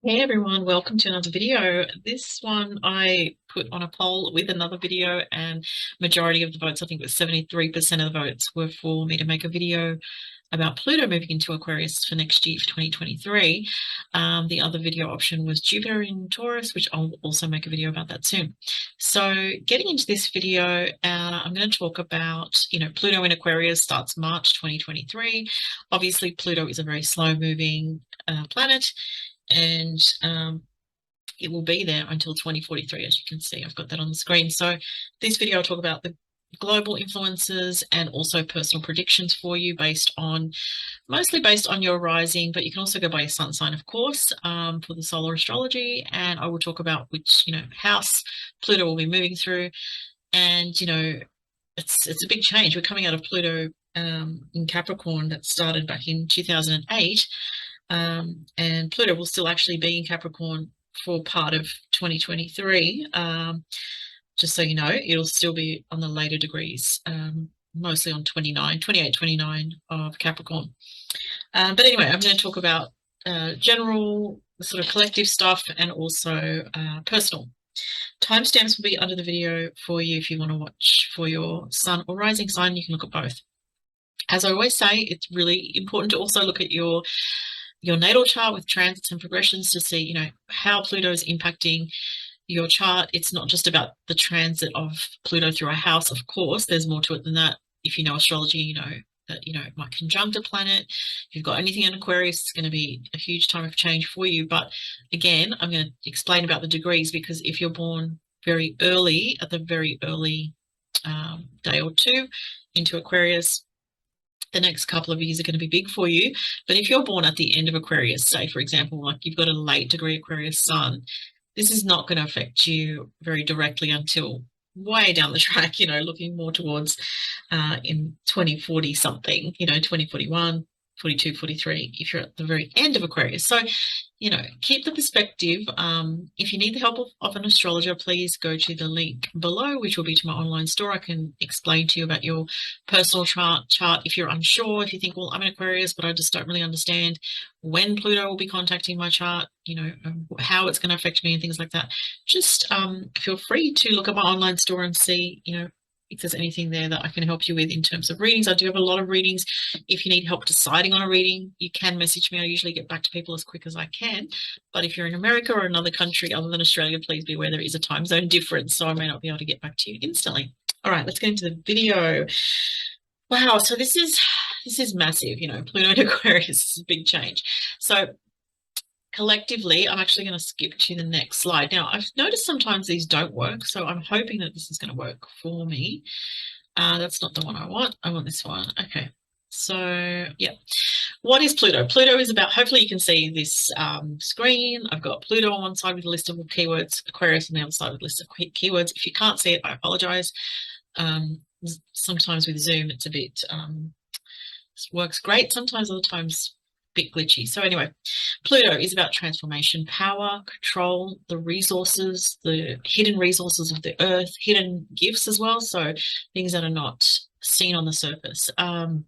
Hey everyone, welcome to another video. This one I put on a poll with another video, and majority of the votes, I think it was 73% of the votes, were for me to make a video about Pluto moving into Aquarius for next year, for 2023. The other video option was Jupiter in Taurus, which I'll also make a video about that soon. So getting into this video, I'm going to talk about, Pluto in Aquarius starts March 2023. Obviously, Pluto is a very slow moving planet, and it will be there until 2043, as you can see. I've got that on the screen. So this video I'll talk about the global influences and also personal predictions for you mostly based on your rising, but you can also go by your sun sign, of course, for the solar astrology. And I will talk about which, house Pluto will be moving through. And, it's a big change. We're coming out of Pluto in Capricorn that started back in 2008. And Pluto will still actually be in Capricorn for part of 2023. Just so you know, it'll still be on the later degrees, mostly on 28, 29 of Capricorn. But anyway, I'm going to talk about general sort of collective stuff and also personal. Timestamps will be under the video for you if you want to watch for your sun or rising sign. You can look at both. As I always say, it's really important to also look at your natal chart with transits and progressions to see, how Pluto is impacting your chart. It's not just about the transit of Pluto through a house, of course. There's more to it than that. If you know astrology, you know that, it might conjunct a planet. If you've got anything in Aquarius, it's going to be a huge time of change for you. But again, I'm going to explain about the degrees, because if you're born very early, at the very early day or two into Aquarius, the next couple of years are going to be big for you. But if you're born at the end of Aquarius, say, for example, like you've got a late degree Aquarius sun, this is not going to affect you very directly until way down the track, looking more towards in 2040 something, 2041, 42, 43, if you're at the very end of Aquarius. So, keep the perspective. If you need the help of an astrologer, please go to the link below, which will be to my online store. I can explain to you about your personal chart. If you're unsure, if you think, well, I'm an Aquarius, but I just don't really understand when Pluto will be contacting my chart, how it's going to affect me and things like that, just feel free to look at my online store and see, if there's anything there that I can help you with in terms of readings. I do have a lot of readings. If you need help deciding on a reading, you can message me. I usually get back to people as quick as I can. But if you're in America or another country other than Australia, please be aware there is a time zone difference, so I may not be able to get back to you instantly. All right, let's get into the video. Wow, so this is massive, Pluto and Aquarius is a big change. So collectively, I'm actually going to skip to the next slide. Now, I've noticed sometimes these don't work, so I'm hoping that this is going to work for me. That's not the one I want. I want this one. Okay. So, yeah. What is Pluto? Pluto is about, hopefully you can see this screen. I've got Pluto on one side with a list of keywords, Aquarius on the other side with a list of keywords. If you can't see it, I apologize. Sometimes with Zoom, it's a bit, works great. Sometimes, other times, bit glitchy. So anyway, Pluto is about transformation, power, control, the resources, the hidden resources of the earth, hidden gifts as well. So things that are not seen on the surface. And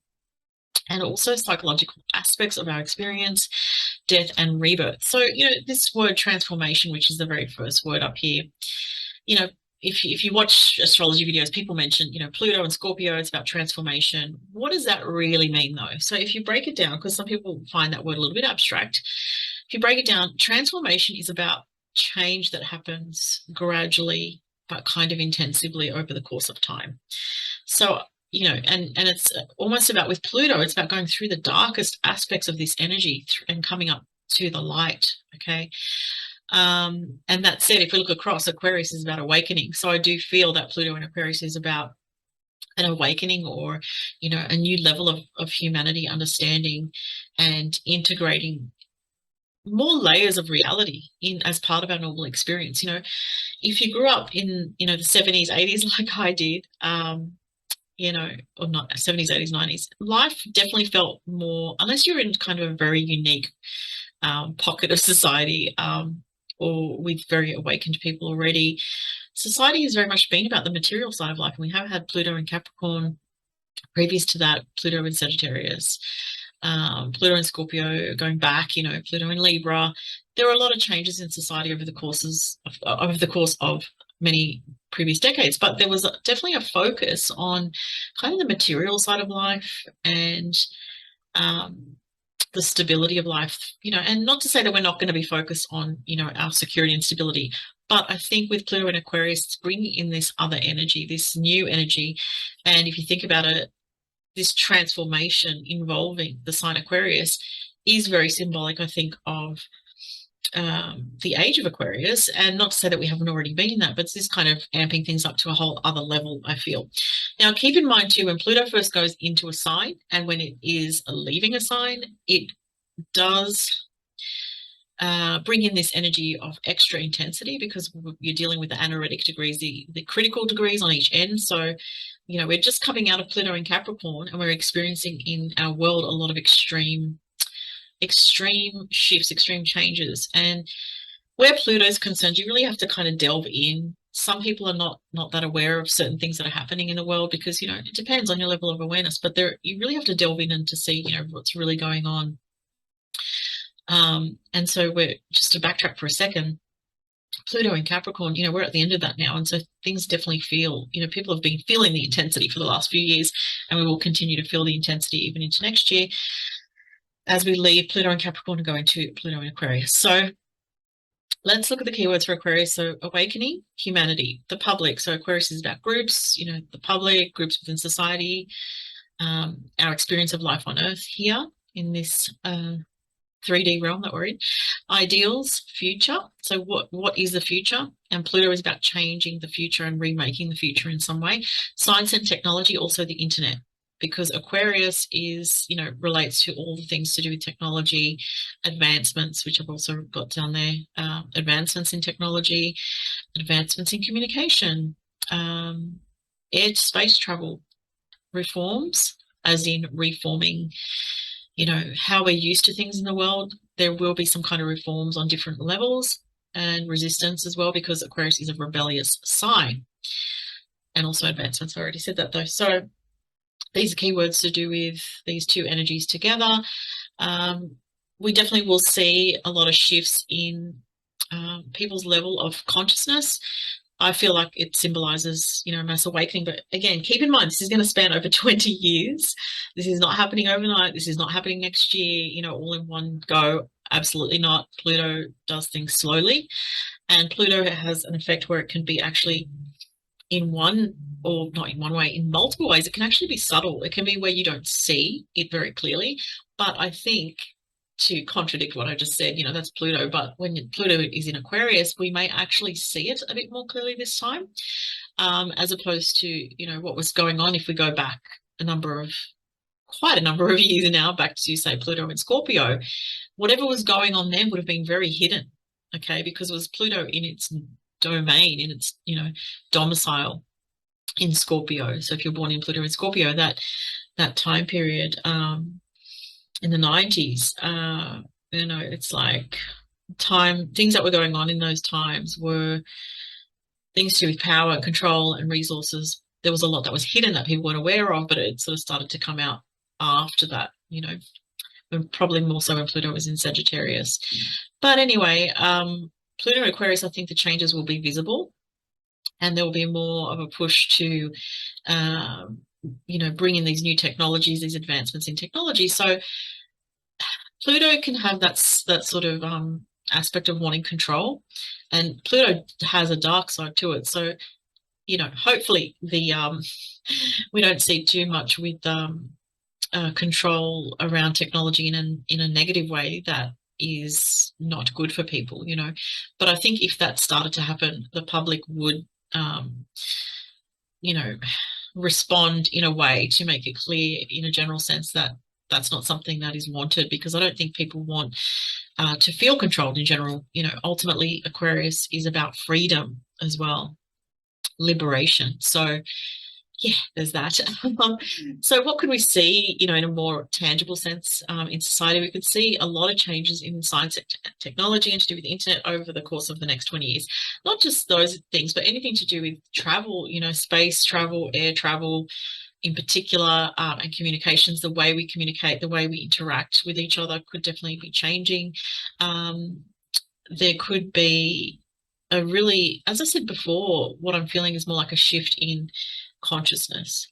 also psychological aspects of our experience, death and rebirth. So, this word transformation, which is the very first word up here, if you watch astrology videos, people mention, Pluto and Scorpio, it's about transformation. What does that really mean, though? So if you break it down, because some people find that word a little bit abstract, if you break it down, transformation is about change that happens gradually, but kind of intensively over the course of time. So, and it's almost about, with Pluto, it's about going through the darkest aspects of this energy and coming up to the light, okay? And that said, if we look across, Aquarius is about awakening. So I do feel that Pluto in Aquarius is about an awakening, or, a new level of humanity understanding and integrating more layers of reality in as part of our normal experience. If you grew up in, the 70s, 80s, like I did, or not 70s, 80s, 90s, life definitely felt more, unless you're in kind of a very unique pocket of society, or with very awakened people already. Society has very much been about the material side of life. And we have had Pluto in Capricorn, previous to that, Pluto in Sagittarius. Pluto in Scorpio going back, you know, Pluto in Libra. There are a lot of changes in society over the course of many previous decades, but there was definitely a focus on kind of the material side of life and um, the stability of life, you know, and not to say that we're not going to be focused on, you know, our security and stability, but I think with Pluto and Aquarius, it's bringing in this other energy, this new energy. And if you think about it, this transformation involving the sign Aquarius is very symbolic, I think, of the age of Aquarius. And not to say that we haven't already been in that, but it's this kind of amping things up to a whole other level, I feel. Now, keep in mind too, when Pluto first goes into a sign and when it is leaving a sign, it does bring in this energy of extra intensity because you're dealing with the anaretic degrees, the critical degrees on each end. So, you know, we're just coming out of Pluto in Capricorn and we're experiencing in our world a lot of extreme shifts, extreme changes. And where Pluto is concerned, you really have to kind of delve in. Some people are not that aware of certain things that are happening in the world because, you know, it depends on your level of awareness, but you really have to delve in and to see, you know, what's really going on. And so we're just to backtrack for a second, Pluto in Capricorn, you know, we're at the end of that now. And so things definitely feel, you know, people have been feeling the intensity for the last few years, and we will continue to feel the intensity even into next year as we leave Pluto in Capricorn and go into Pluto in Aquarius. So let's look at the keywords for Aquarius. So awakening, humanity, the public. So Aquarius is about groups, you know, the public, groups within society, our experience of life on Earth here in this 3D realm that we're in. Ideals, future. So what is the future? And Pluto is about changing the future and remaking the future in some way. Science and technology, also the internet, because Aquarius is, you know, relates to all the things to do with technology, advancements, which I've also got down there, advancements in technology, advancements in communication, air space travel, reforms, as in reforming, you know, how we're used to things in the world. There will be some kind of reforms on different levels and resistance as well, because Aquarius is a rebellious sign. And also advancements, I already said that though. So these are keywords to do with these two energies together. We definitely will see a lot of shifts in people's level of consciousness. I feel like it symbolizes, you know, mass awakening. But again, keep in mind, this is going to span over 20 years. This is not happening overnight. This is not happening next year, you know, all in one go. Absolutely not. Pluto does things slowly. And Pluto has an effect where it can be actually in one, or not in one way, in multiple ways. It can actually be subtle. It can be where you don't see it very clearly. But I think, to contradict what I just said, you know, that's Pluto. But when Pluto is in Aquarius, we may actually see it a bit more clearly this time, as opposed to, you know, what was going on if we go back quite a number of years now, back to, say, Pluto and Scorpio. Whatever was going on then would have been very hidden, okay, because it was Pluto in its domain, in its, you know, domicile in Scorpio. So if you're born in Pluto and Scorpio, that time period, in the 90s, you know, it's like things that were going on in those times were things to do with power, control, and resources. There was a lot that was hidden that people weren't aware of, but it sort of started to come out after that, you know, and probably more so when Pluto was in Sagittarius. But anyway, Pluto and Aquarius, I think the changes will be visible, and there will be more of a push to, you know, bring in these new technologies, these advancements in technology. So Pluto can have that sort of aspect of wanting control, and Pluto has a dark side to it. So, you know, hopefully we don't see too much with control around technology in a negative way that is not good for people, you know. But I think if that started to happen, the public would, you know, respond in a way to make it clear in a general sense that that's not something that is wanted, because I don't think people want to feel controlled in general. You know, ultimately Aquarius is about freedom as well, liberation. So yeah, there's that. So what could we see, you know, in a more tangible sense in society? We could see a lot of changes in science and technology and to do with the internet over the course of the next 20 years. Not just those things, but anything to do with travel, you know, space travel, air travel, in particular, and communications, the way we communicate, the way we interact with each other could definitely be changing. There could be a really, as I said before, what I'm feeling is more like a shift in consciousness,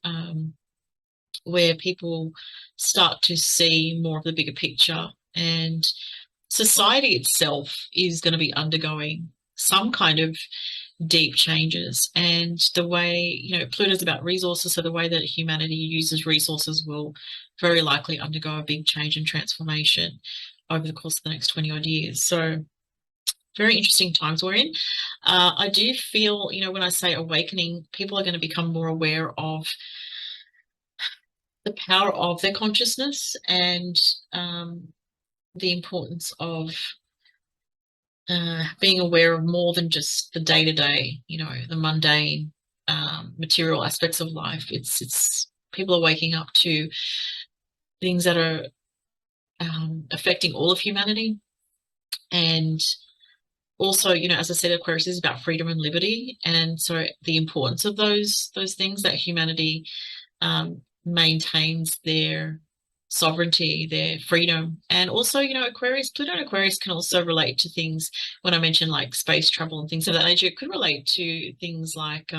where people start to see more of the bigger picture, and society itself is going to be undergoing some kind of deep changes. And the way, Pluto's about resources, so the way that humanity uses resources will very likely undergo a big change and transformation over the course of the next 20 odd years. So very interesting times we're in. I do feel, when I say awakening, people are going to become more aware of the power of their consciousness, and the importance of being aware of more than just the day-to-day, the mundane, material aspects of life. It's people are waking up to things that are affecting all of humanity. And also, as I said, Aquarius is about freedom and liberty, and so the importance of those things, that humanity maintains their sovereignty, their freedom. And also, Aquarius, Pluto and Aquarius can also relate to things, when I mentioned like space travel and things of that nature, it could relate to things like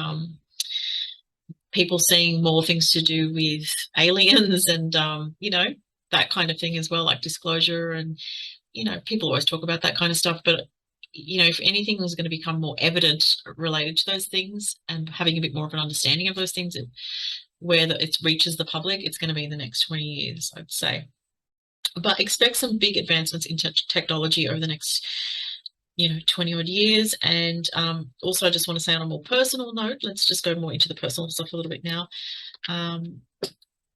people seeing more things to do with aliens and, that kind of thing as well, like disclosure. And, people always talk about that kind of stuff, but if anything was going to become more evident related to those things and having a bit more of an understanding of those things, where it reaches the public, it's going to be in the next 20 years, I'd say. But expect some big advancements in technology over the next, 20 odd years. And also, I just want to say on a more personal note, let's just go more into the personal stuff a little bit now.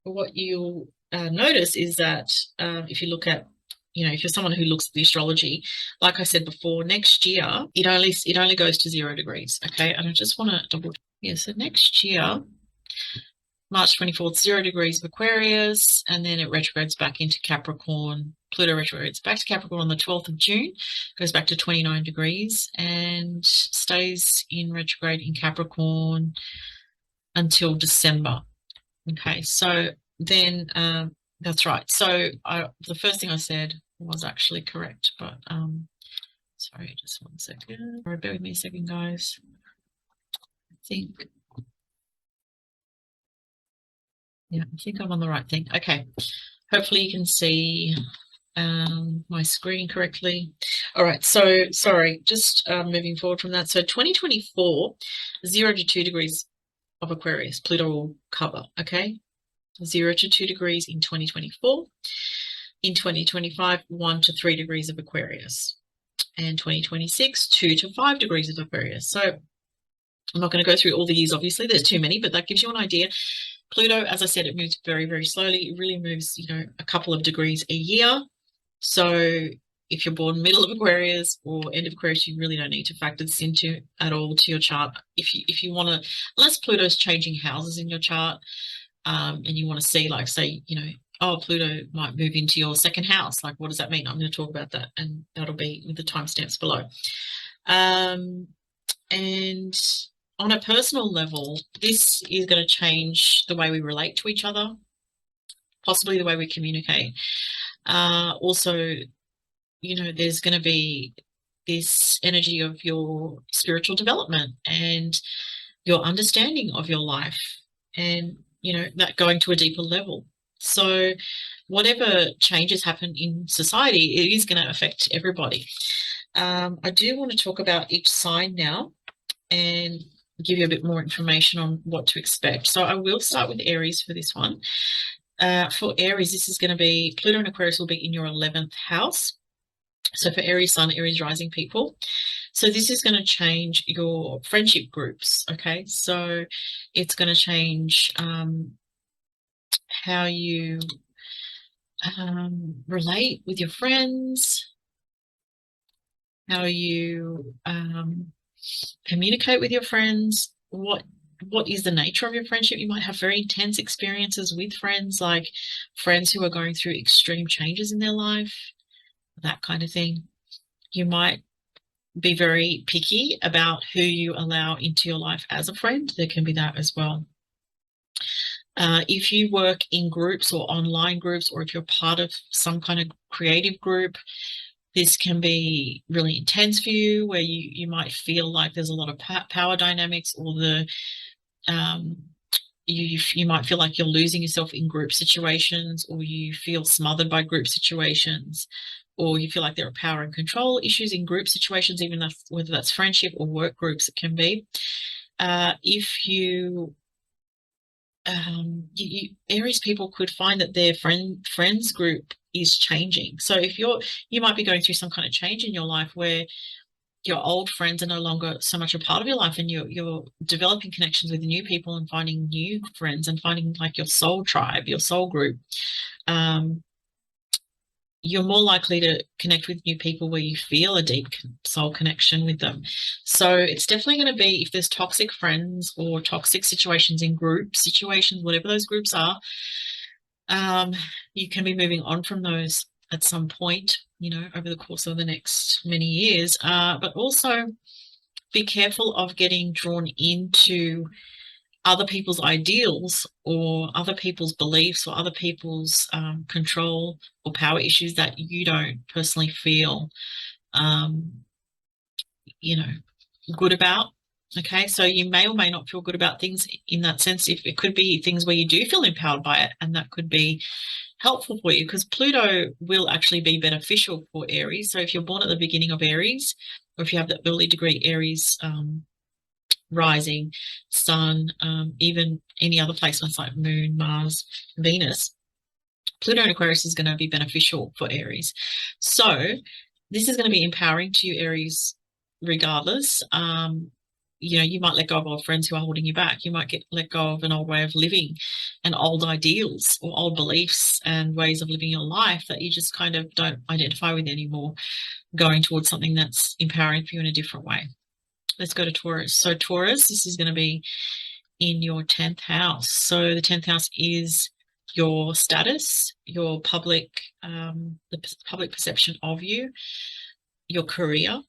What you'll notice is that if you look at, if you're someone who looks at the astrology, like I said before, next year, it only goes to 0 degrees. Okay. And I just want to so next year, March 24th, 0 degrees of Aquarius, and then it retrogrades back into Capricorn. Pluto retrogrades back to Capricorn on the 12th of June, goes back to 29 degrees, and stays in retrograde in Capricorn until December. Okay, so then that's right. So the first thing I said was actually correct, but sorry, just 1 second. Sorry, bear with me a second, guys. I think I'm on the right thing. Okay, hopefully you can see my screen correctly. All right, so sorry, just moving forward from that. So 2024, 0 to 2 degrees of Aquarius, Pluto will cover, okay? 0 to 2 degrees in 2024. In 2025, 1 to 3 degrees of Aquarius. And 2026, 2 to 5 degrees of Aquarius. So I'm not going to go through all the years, obviously, there's too many, but that gives you an idea. Pluto, as I said, it moves very, very slowly. It really moves, a couple of degrees a year. So if you're born middle of Aquarius or end of Aquarius, you really don't need to factor this into at all to your chart. If you want to, unless Pluto's changing houses in your chart, and you want to see, like, say, oh, Pluto might move into your second house. Like, what does that mean? I'm going to talk about that, and that'll be with the timestamps below. And on a personal level, this is going to change the way we relate to each other, possibly the way we communicate. Also, there's going to be this energy of your spiritual development and your understanding of your life, and, that going to a deeper level. So whatever changes happen in society, it is going to affect everybody. I do want to talk about each sign now and give you a bit more information on what to expect. So I will start with Aries for this one. For Aries, this is going to be, Pluto and Aquarius will be in your 11th house. So for Aries Sun, Aries rising people. So this is going to change your friendship groups, okay? So it's going to change how you relate with your friends, how you communicate with your friends, what is the nature of your friendship. You might have very intense experiences with friends, like friends who are going through extreme changes in their life, that kind of thing. You might be very picky about who you allow into your life as a friend. There can be that as well. If you work in groups or online groups, or if you're part of some kind of creative group, this can be really intense for you, where you might feel like there's a lot of power dynamics, or um, you might feel like you're losing yourself in group situations, or you feel smothered by group situations, or you feel like there are power and control issues in group situations, even whether that's friendship or work groups, it can be. If Aries people could find that their friends group is changing. So if you might be going through some kind of change in your life where your old friends are no longer so much a part of your life, and you're developing connections with new people and finding new friends and finding like your soul tribe, your soul group. You're more likely to connect with new people where you feel a deep soul connection with them. So it's definitely going to be, if there's toxic friends or toxic situations in group situations, whatever those groups are, you can be moving on from those at some point, over the course of the next many years. But also be careful of getting drawn into other people's ideals, or other people's beliefs, or other people's control or power issues that you don't personally feel, you know, good about. Okay, so you may or may not feel good about things in that sense. If it could be things where you do feel empowered by it, and that could be helpful for you, because Pluto will actually be beneficial for Aries. So if you're born at the beginning of Aries, or if you have the early degree Aries rising, Sun, even any other placements like Moon, Mars, Venus, Pluto in Aquarius is going to be beneficial for Aries. So this is going to be empowering to you, Aries, regardless. You might let go of old friends who are holding you back. You might let go of an old way of living, and old ideals or old beliefs and ways of living your life that you just kind of don't identify with anymore, going towards something that's empowering for you in a different way. Let's go to Taurus. So Taurus, this is going to be in your 10th house. So the 10th house is your status, your public, the public perception of you, your career,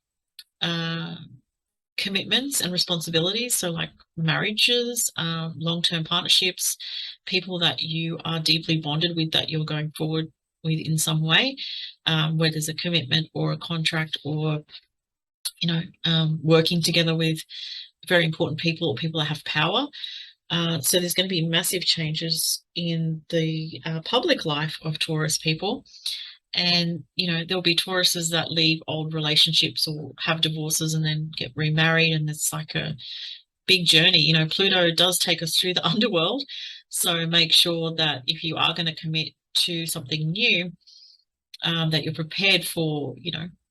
commitments and responsibilities. So like marriages, long-term partnerships, people that you are deeply bonded with, that you're going forward with in some way, where there's a commitment or a contract, or working together with very important people, or people that have power. So there's going to be massive changes in the public life of Taurus people. And, there'll be Tauruses that leave old relationships or have divorces and then get remarried. And it's like a big journey. Pluto does take us through the underworld. So make sure that if you are going to commit to something new, that you're prepared for,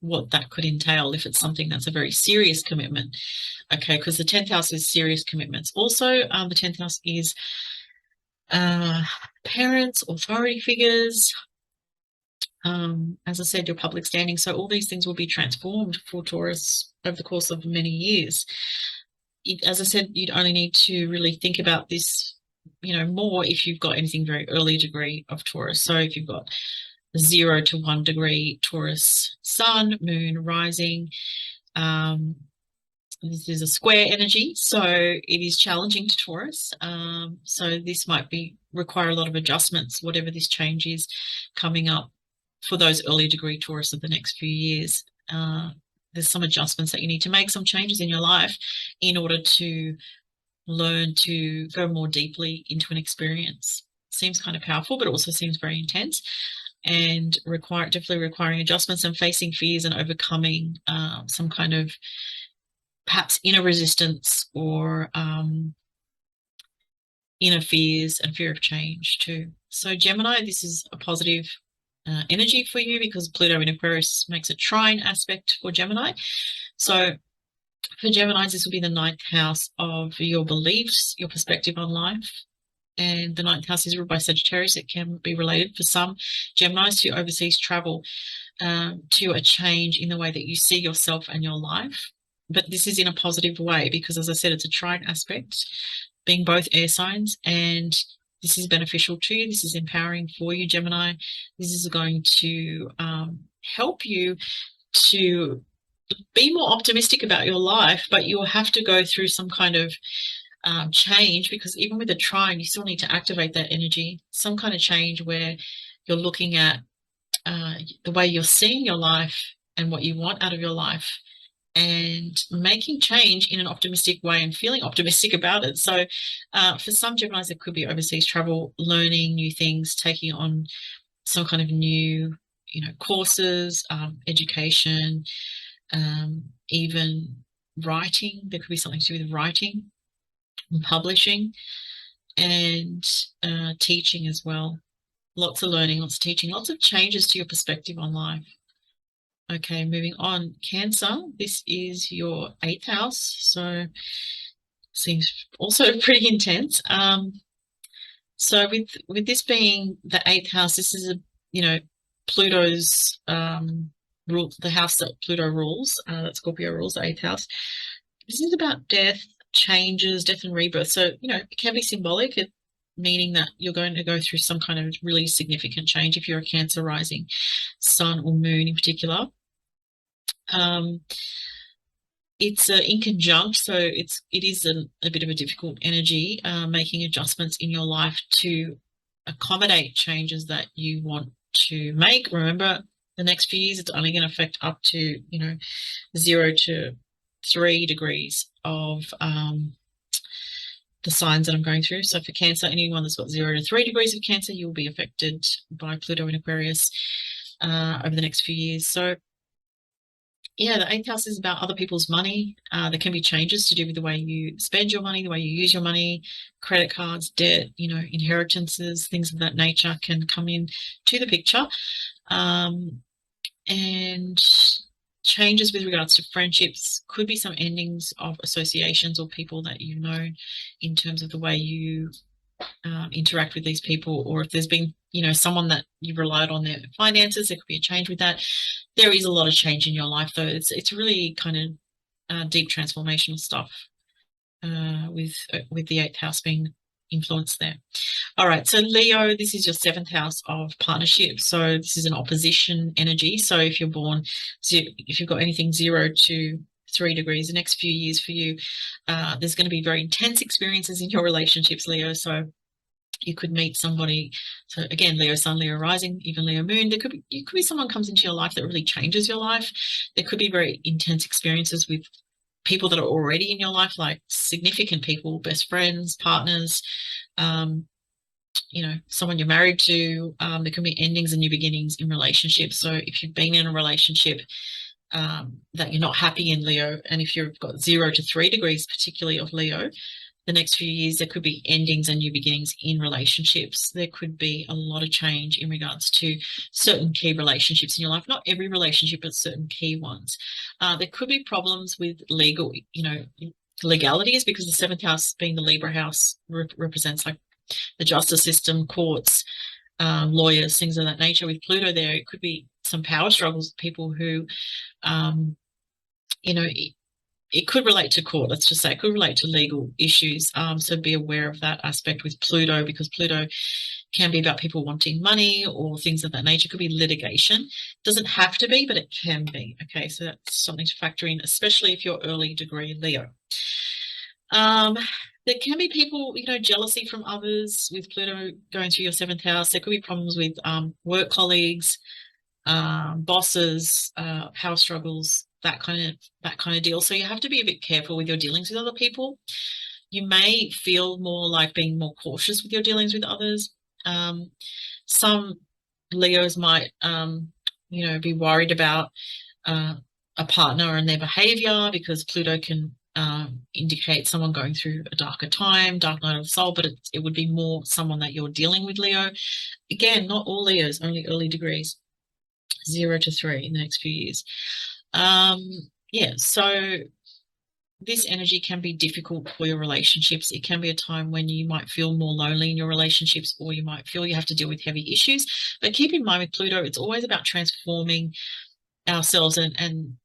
what that could entail if it's something that's a very serious commitment. Okay, because the 10th house is serious commitments. Also, the 10th house is parents, authority figures, as I said, your public standing. So all these things will be transformed for Taurus over the course of many years. As I said, you'd only need to really think about this, more if you've got anything very early degree of Taurus. So if you've got 0 to 1 degree Taurus sun, moon, rising, this is a square energy, so it is challenging to Taurus. So this might require a lot of adjustments, whatever this change is coming up for those early degree Taurus of the next few years. There's some adjustments that you need to make, some changes in your life in order to learn to go more deeply into an experience. Seems kind of powerful, but it also seems very intense, and definitely requiring adjustments and facing fears and overcoming some kind of perhaps inner resistance, or inner fears and fear of change too. So Gemini, this is a positive energy for you, because Pluto in Aquarius makes a trine aspect for Gemini. So for Geminis, this will be the 9th house of your beliefs, your perspective on life. And the 9th house is ruled by Sagittarius. It can be related for some Geminis to overseas travel, to a change in the way that you see yourself and your life. But this is in a positive way, because, as I said, it's a trine aspect, being both air signs, and this is beneficial to you. This is empowering for you, Gemini. This is going to help you to be more optimistic about your life, but you'll have to go through some kind of change, because even with the trine, you still need to activate that energy. Some kind of change where you're looking at the way you're seeing your life and what you want out of your life, and making change in an optimistic way and feeling optimistic about it. So for some Geminis, it could be overseas travel, learning new things, taking on some kind of new, courses, education, even writing. There could be something to do with writing and publishing, and teaching as well. Lots of learning, lots of teaching, lots of changes to your perspective on life. Okay, moving on. Cancer, this is your 8th house, so seems also pretty intense. So with this being the 8th house, this is Pluto's rule, the house that Pluto rules, that Scorpio rules, the 8th house. This is about death, changes, death and rebirth. So, it can be symbolic, meaning that you're going to go through some kind of really significant change if you're a Cancer rising, sun or moon in particular. It's inconjunct, so it is a bit of a difficult energy, making adjustments in your life to accommodate changes that you want to make. Remember, the next few years, it's only going to affect up to 0 to 3 degrees of the signs that I'm going through. So for Cancer, anyone that's got 0 to 3 degrees of Cancer, you will be affected by Pluto in Aquarius over the next few years. So yeah, the 8th house is about other people's money. There can be changes to do with the way you spend your money, the way you use your money, credit cards, debt, inheritances, things of that nature can come in to the picture. And changes with regards to friendships, could be some endings of associations or people that you know, in terms of the way you interact with these people, or if there's been someone that you've relied on their finances, there could be a change with that. There is a lot of change in your life, though. It's really kind of deep transformational stuff with the 8th house being influenced there. All right, so Leo, this is your 7th house of partnership. So this is an opposition energy. So if you're born, if you've got anything 0 to 3 degrees, the next few years for you, there's going to be very intense experiences in your relationships, Leo. So you could meet somebody. So again, Leo sun, Leo rising, even Leo moon. It could be someone comes into your life that really changes your life. There could be very intense experiences with people that are already in your life, like significant people, best friends, partners, someone you're married to. There can be endings and new beginnings in relationships. So if you've been in a relationship that you're not happy in, Leo, and if you've got 0 to 3 degrees, particularly of Leo, the next few years, there could be endings and new beginnings in relationships. There could be a lot of change in regards to certain key relationships in your life. Not every relationship, but certain key ones. There could be problems with legal, legalities, because the 7th house, being the Libra house, represents like the justice system, courts, lawyers, things of that nature. With Pluto there, it could be some power struggles, people who, it could relate to court, let's just say. It could relate to legal issues. So be aware of that aspect with Pluto, because Pluto can be about people wanting money or things of that nature. It could be litigation. It doesn't have to be, but it can be. Okay, so that's something to factor in, especially if you're early degree Leo. There can be people, jealousy from others with Pluto going through your 7th house. There could be problems with work colleagues, bosses, power struggles, that kind of deal. So you have to be a bit careful with your dealings with other people. You may feel more like being more cautious with your dealings with others. Some Leos might, be worried about a partner and their behavior, because Pluto can indicate someone going through a darker time, dark night of the soul, but it would be more someone that you're dealing with, Leo. Again, not all Leos, only early degrees, 0 to 3 in the next few years. So this energy can be difficult for your relationships. It can be a time when you might feel more lonely in your relationships, or you might feel you have to deal with heavy issues. But keep in mind with Pluto, it's always about transforming ourselves, and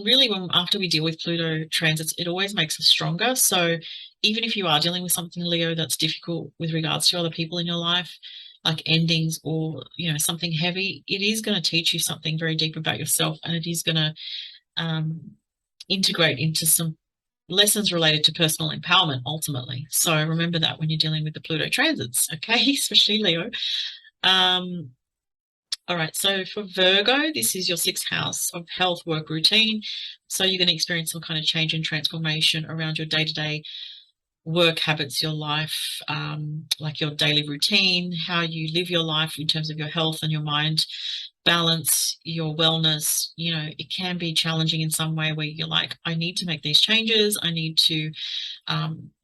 really, after we deal with Pluto transits, it always makes us stronger. So even if you are dealing with something, Leo, that's difficult with regards to other people in your life, like endings or something heavy, it is going to teach you something very deep about yourself, and it is going to integrate into some lessons related to personal empowerment ultimately. So remember that when you're dealing with the Pluto transits, okay? Especially Leo. All right, so for Virgo, this is your sixth house of health, work, routine. So you're going to experience some kind of change and transformation around your day-to-day work habits, your life, like your daily routine, how you live your life in terms of your health and your mind balance, your wellness. You know, it can be challenging in some way where you're like, I need to make these changes. I need to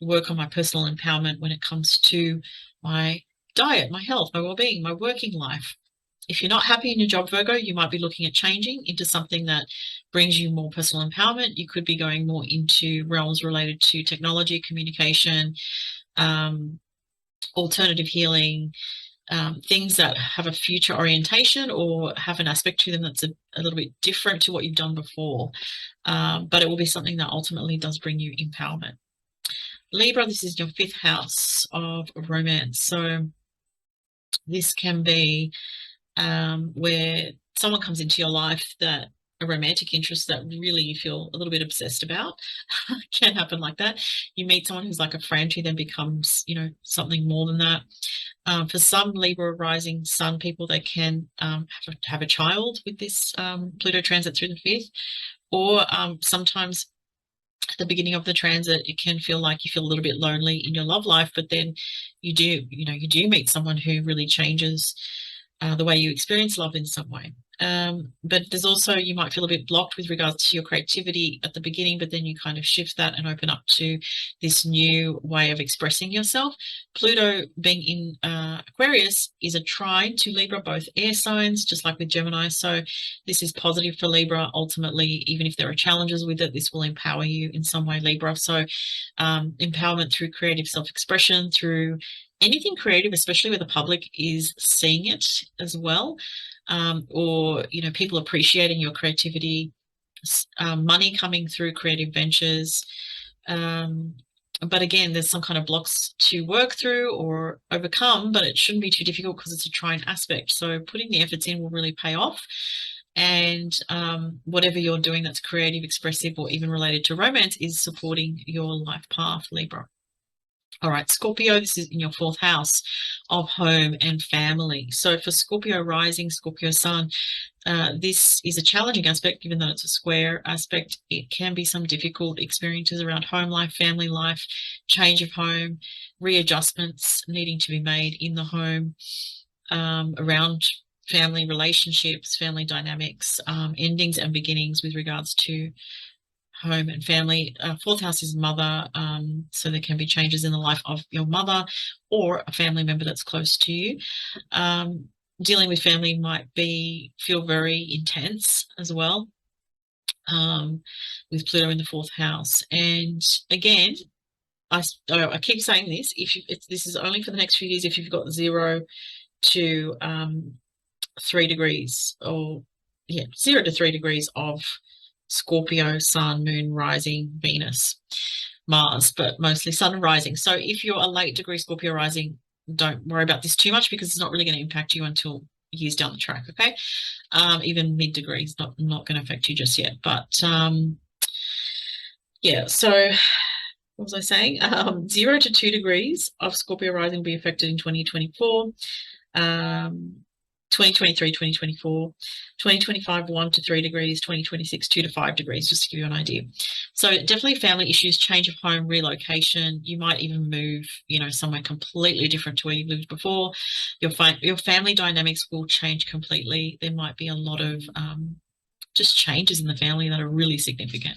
work on my personal empowerment when it comes to my diet, my health, my well-being, my working life. If you're not happy in your job, Virgo, you might be looking at changing into something that brings you more personal empowerment. You could be going more into realms related to technology, communication, alternative healing, things that have a future orientation or have an aspect to them that's a little bit different to what you've done before. But it will be something that ultimately does bring you empowerment. Libra, this is your fifth house of romance. So this can be where someone comes into your life, that a romantic interest that really you feel a little bit obsessed about. Can happen like that. You meet someone who's like a friend who then becomes, you know, something more than that. For some Libra rising sun people, they can have a child with this Pluto transit through the fifth, or sometimes at the beginning of the transit, it can feel like you feel a little bit lonely in your love life, but then you do meet someone who really changes the way you experience love in some way. But there's also, you might feel a bit blocked with regards to your creativity at the beginning, but then you kind of shift that and open up to this new way of expressing yourself. Pluto being in Aquarius is a trine to Libra, both air signs, just like with Gemini. So this is positive for Libra. Ultimately, even if there are challenges with it, this will empower you in some way, Libra. So empowerment through creative self-expression, through anything creative, especially where the public is seeing it as well, or you know, people appreciating your creativity, money coming through creative ventures. But again, there's some kind of blocks to work through or overcome, but it shouldn't be too difficult because it's a trine aspect. So putting the efforts in will really pay off. And whatever you're doing that's creative, expressive, or even related to romance is supporting your life path, Libra. All right, Scorpio, this is in your fourth house of home and family. So for Scorpio rising, Scorpio sun, this is a challenging aspect, given that it's a square aspect. It can be some difficult experiences around home life, family life, change of home, readjustments needing to be made in the home, around family relationships, family dynamics, endings and beginnings with regards to home and family. Fourth house is mother, so there can be changes in the life of your mother or a family member that's close to you. Dealing with family might feel very intense as well, with Pluto in the fourth house. And again, I keep saying this, this is only for the next few years if you've got 0 to 3 degrees, or 0 to 3 degrees of Scorpio, Sun, Moon, Rising, Venus, Mars, but mostly Sun and Rising. So if you're a late degree Scorpio rising, don't worry about this too much because it's not really going to impact you until years down the track, okay? Even mid-degree is not going to affect you just yet. But yeah, so what was I saying? 0 to 2 degrees of Scorpio rising will be affected in 2024. 2023, 2024, 2025, 1 to 3 degrees, 2026, 2 to 5 degrees, just to give you an idea. So definitely family issues, change of home, relocation. You might even move, you know, somewhere completely different to where you lived before. Your family dynamics will change completely. There might be a lot of just changes in the family that are really significant.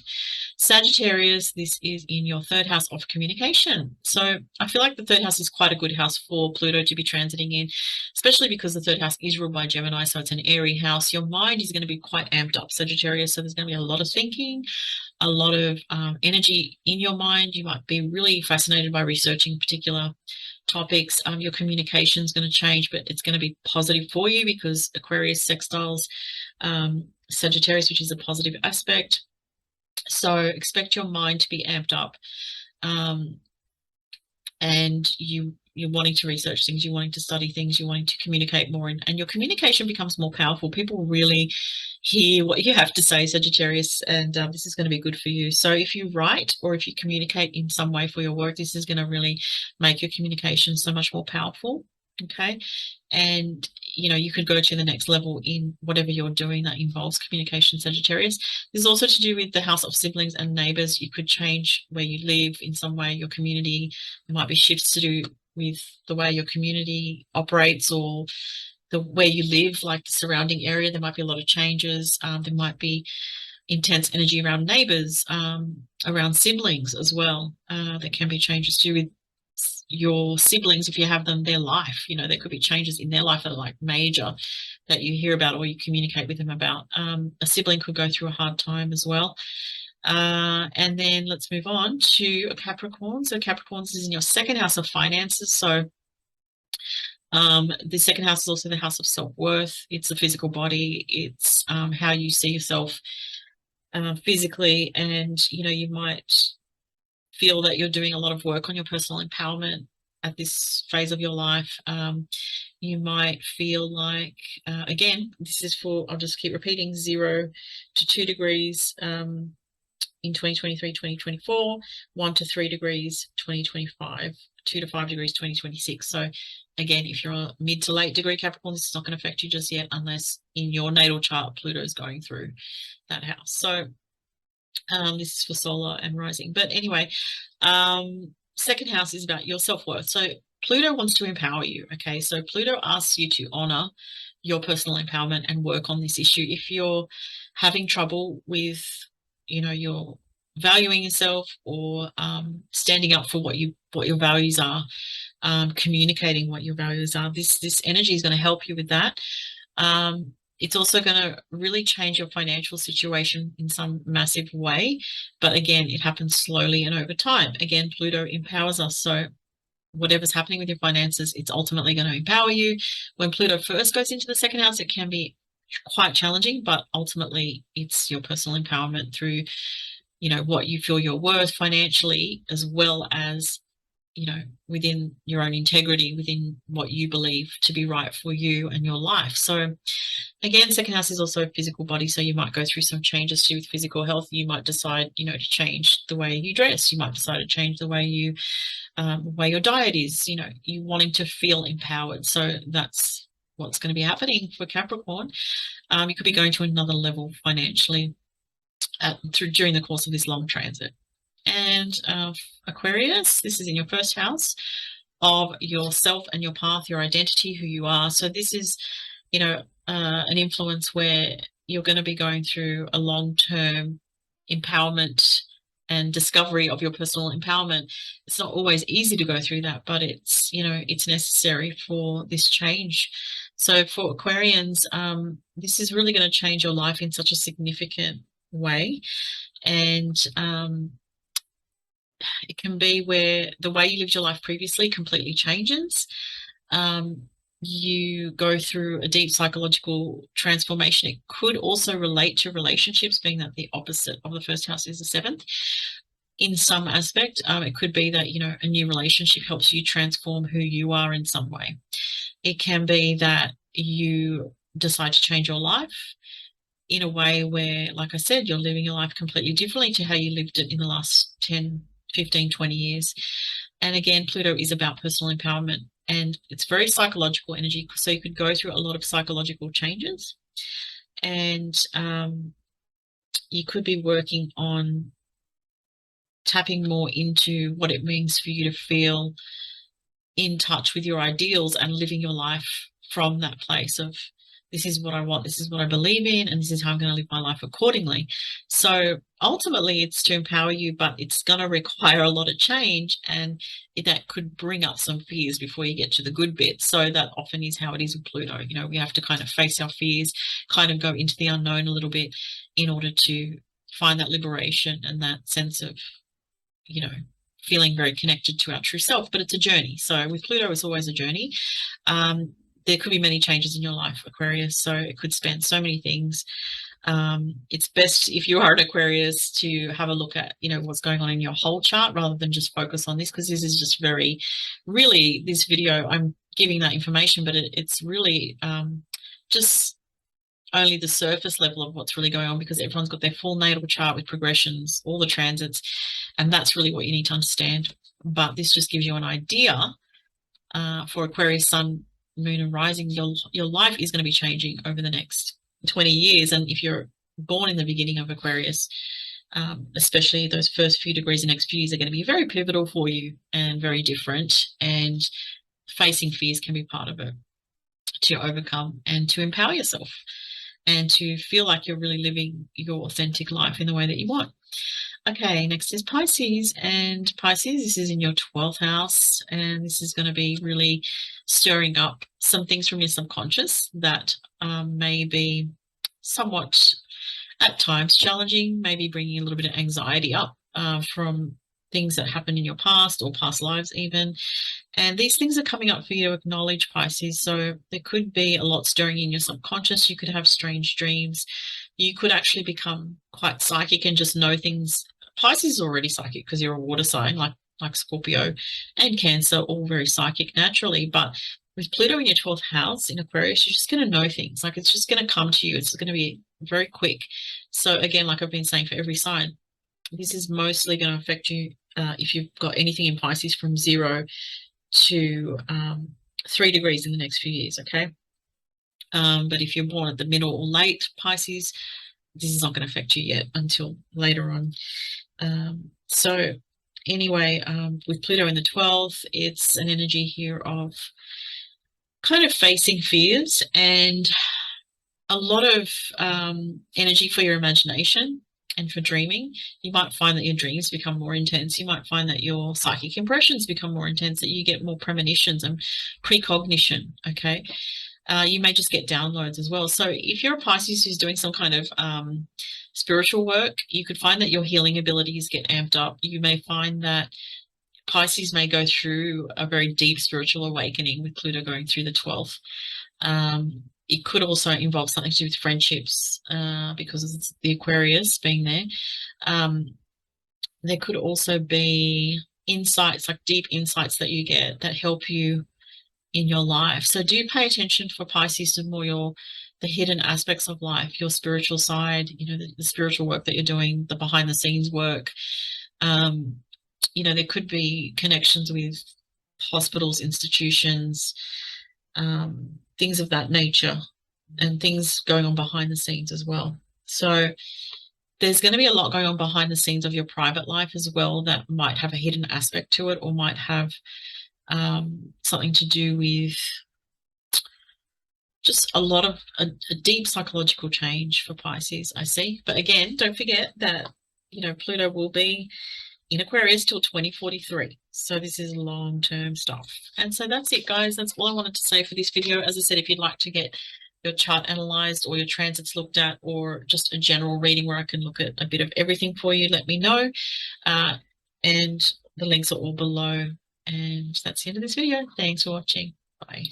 Sagittarius, this is in your third house of communication. So I feel like the third house is quite a good house for Pluto to be transiting in, especially because the third house is ruled by Gemini, so it's an airy house. Your mind is going to be quite amped up, Sagittarius, so there's going to be a lot of thinking, a lot of energy in your mind. You might be really fascinated by researching particular topics. Your communication is going to change, but it's going to be positive for you because Aquarius sextiles Sagittarius, which is a positive aspect. So expect your mind to be amped up, and you you're wanting to research things, you're wanting to study things, you're wanting to communicate more, and your communication becomes more powerful. People really hear what you have to say, Sagittarius, and this is going to be good for you. So if you write or if you communicate in some way for your work, this is going to really make your communication so much more powerful. Okay. And you could go to the next level in whatever you're doing that involves communication, Sagittarius. This is also to do with the house of siblings and neighbors. You could change where you live in some way, your community. There might be shifts to do with the way your community operates or the where you live, like the surrounding area. There might be a lot of changes. There might be intense energy around neighbors, around siblings as well. There can be changes to do with your siblings, if you have them, their life. There could be changes in their life that are like major that you hear about or you communicate with them about. A sibling could go through a hard time as well. And then let's move on to Capricorn. So Capricorns is in your second house of finances. So the second house is also the house of self-worth. It's the physical body. It's how you see yourself physically, and you might feel that you're doing a lot of work on your personal empowerment at this phase of your life. You might feel like, again, this is for, I'll just keep repeating, 0 to 2 degrees in 2023, 2024, 1 to 3 degrees, 2025, 2 to 5 degrees, 2026. So again, if you're a mid to late degree Capricorn, this is not going to affect you just yet unless in your natal chart, Pluto is going through that house. So this is for solar and rising. But anyway, second house is about your self-worth. So Pluto wants to empower you. Okay, so Pluto asks you to honor your personal empowerment and work on this issue. If you're having trouble with, you're valuing yourself or standing up for what your values are, communicating what your values are, this energy is going to help you with that. It's also going to really change your financial situation in some massive way. But again, it happens slowly and over time. Again, Pluto empowers us. So whatever's happening with your finances, it's ultimately going to empower you. When Pluto first goes into the second house, it can be quite challenging, but ultimately it's your personal empowerment through, what you feel you're worth financially, as well as within your own integrity, within what you believe to be right for you and your life. So again, second house is also a physical body. So you might go through some changes to do with physical health. You might decide, to change the way you dress. You might decide to change the way your diet is, you wanting to feel empowered. So that's what's going to be happening for Capricorn. You could be going to another level financially during the course of this long transit. And Aquarius, this is in your first house of yourself and your path, your identity, who you are. So this is, an influence where you're going to be going through a long-term empowerment and discovery of your personal empowerment. It's not always easy to go through that, but it's, it's necessary for this change. So for Aquarians, this is really going to change your life in such a significant way. And it can be where the way you lived your life previously completely changes. You go through a deep psychological transformation. It could also relate to relationships, being that the opposite of the first house is the seventh. In some aspect, it could be that, a new relationship helps you transform who you are in some way. It can be that you decide to change your life in a way where, like I said, you're living your life completely differently to how you lived it in the last 10, 15, 20 years. And again, Pluto is about personal empowerment, and it's very psychological energy. So you could go through a lot of psychological changes, and you could be working on tapping more into what it means for you to feel in touch with your ideals and living your life from that place of, this is what I want, this is what I believe in, and this is how I'm going to live my life accordingly. So ultimately it's to empower you, but it's going to require a lot of change, and that could bring up some fears before you get to the good bit. So that often is how it is with Pluto. We have to kind of face our fears, kind of go into the unknown a little bit in order to find that liberation and that sense of, feeling very connected to our true self. But it's a journey. So with Pluto, it's always a journey. There could be many changes in your life, Aquarius. So it could span so many things. It's best if you are an Aquarius to have a look at, what's going on in your whole chart rather than just focus on this, because this is just really, this video, I'm giving that information, but it's really just only the surface level of what's really going on, because everyone's got their full natal chart with progressions, all the transits, and that's really what you need to understand. But this just gives you an idea for Aquarius, Sun, Moon, and Rising. Your life is going to be changing over the next 20 years. And if you're born in the beginning of Aquarius, especially those first few degrees, the next few years are going to be very pivotal for you and very different. And facing fears can be part of it, to overcome and to empower yourself and to feel like you're really living your authentic life in the way that you want. Okay, next is Pisces, and Pisces, this is in your 12th house, and this is going to be really stirring up some things from your subconscious that may be somewhat, at times, challenging, maybe bringing a little bit of anxiety up from things that happened in your past or past lives even. And these things are coming up for you to acknowledge, Pisces. So there could be a lot stirring in your subconscious. You could have strange dreams. You could actually become quite psychic and just know things. Pisces is already psychic because you're a water sign, like Scorpio and Cancer, all very psychic naturally. But with Pluto in your 12th house in Aquarius, you're just going to know things. Like, it's just going to come to you. It's going to be very quick. So again, like I've been saying for every sign, this is mostly going to affect you if you've got anything in Pisces from 0 to 3 degrees in the next few years, okay? But if you're born at the middle or late Pisces, this is not going to affect you yet until later on. So anyway, with Pluto in the 12th, it's an energy here of kind of facing fears and a lot of energy for your imagination and for dreaming. You might find that your dreams become more intense. You might find that your psychic impressions become more intense, that you get more premonitions and precognition, okay? You may just get downloads as well. So if you're a Pisces who's doing some kind of spiritual work, you could find that your healing abilities get amped up. You may find that Pisces may go through a very deep spiritual awakening with Pluto going through the 12th. It could also involve something to do with friendships because of the Aquarius being there. There could also be insights, like deep insights that you get that help you in your life. So do pay attention for Pisces to more the hidden aspects of life, your spiritual side, the spiritual work that you're doing, the behind the scenes work. There could be connections with hospitals, institutions, things of that nature, and things going on behind the scenes as well. So there's going to be a lot going on behind the scenes of your private life as well that might have a hidden aspect to it, or might have something to do with just a lot of a deep psychological change for Pisces, I see. But again, don't forget that, Pluto will be in Aquarius till 2043. So this is long-term stuff. And so that's it, guys. That's all I wanted to say for this video. As I said, if you'd like to get your chart analyzed or your transits looked at, or just a general reading where I can look at a bit of everything for you, let me know. And the links are all below. And that's the end of this video. Thanks for watching. Bye.